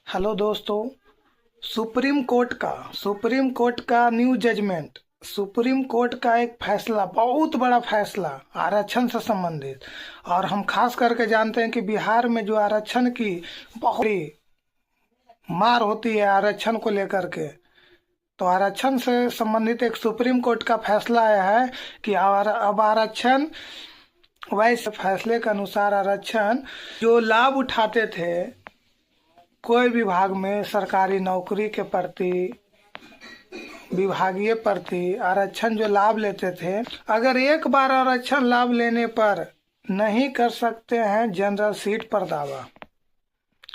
Hello दोस्तों। Supreme court का new judgement. Supreme court का एक फैसला, बहुत बड़ा फैसला आरक्षण से संबंधित। और हम खास करके जानते हैं कि बिहार में जो आरक्षण की बहुत बड़ी मार होती है आरक्षण को लेकर के, तो आरक्षण से संबंधित एक सुप्रीम कोर्ट का फैसला आया है कि अब आरक्षण, वैसे फैसले के अनुसार आरक्षण जो लाभ उठाते थे कोई विभाग में सरकारी नौकरी के प्रति, विभागीय प्रति आरक्षण जो लाभ लेते थे, अगर एक बार आरक्षण लाभ लेने पर नहीं कर सकते हैं जनरल सीट पर दावा।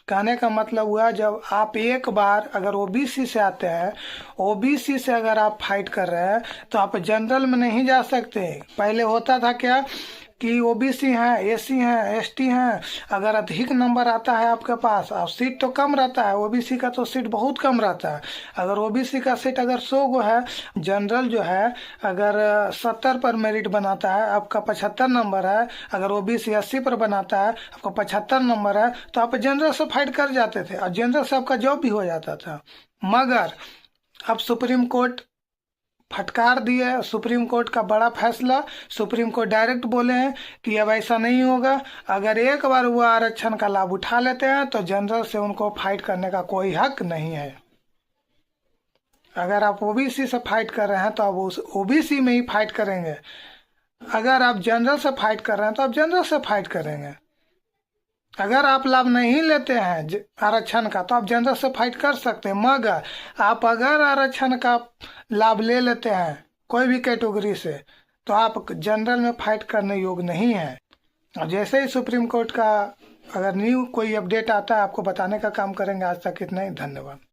कहने का मतलब हुआ, जब आप एक बार अगर ओबीसी से आते हैं, ओबीसी से अगर आप फाइट कर रहे हैं तो आप जनरल में नहीं जा सकते। पहले होता था क्या कि ओबीसी हैं, एसी हैं, एसटी हैं, अगर अधिक नंबर आता है आपके पास, और सीट तो कम रहता है, ओबीसी का तो सीट बहुत कम रहता है। अगर ओबीसी का सीट अगर 100 गो है, जनरल जो है अगर 70 पर मेरिट बनाता है, आपका 75 नंबर है, अगर ओबीसी 80 पर बनाता है, आपका 75 नंबर है, तो आप जनरल से फाइट कर जाते थे और जनरल से आपका जॉब भी हो जाता था। मगर अब सुप्रीम कोर्ट फटकार दिए। सुप्रीम कोर्ट का बड़ा फैसला, सुप्रीम कोर्ट डायरेक्ट बोले हैं कि अब ऐसा नहीं होगा। अगर एक बार वो आरक्षण का लाभ उठा लेते हैं तो जनरल से उनको फाइट करने का कोई हक नहीं है। अगर आप ओबीसी से फाइट कर रहे हैं तो आप उस ओबीसी में ही फाइट करेंगे। अगर आप जनरल से फाइट कर रहे हैं तो आप जनरल से फाइट करेंगे। अगर आप लाभ नहीं लेते हैं आरक्षण का तो आप जनरल से फाइट कर सकते हैं। मगर आप अगर आरक्षण का लाभ ले लेते हैं कोई भी कैटेगरी से, तो आप जनरल में फाइट करने योग्य नहीं है। और जैसे ही सुप्रीम कोर्ट का अगर न्यू कोई अपडेट आता है आपको बताने का काम करेंगे। आज तक इतना ही, धन्यवाद।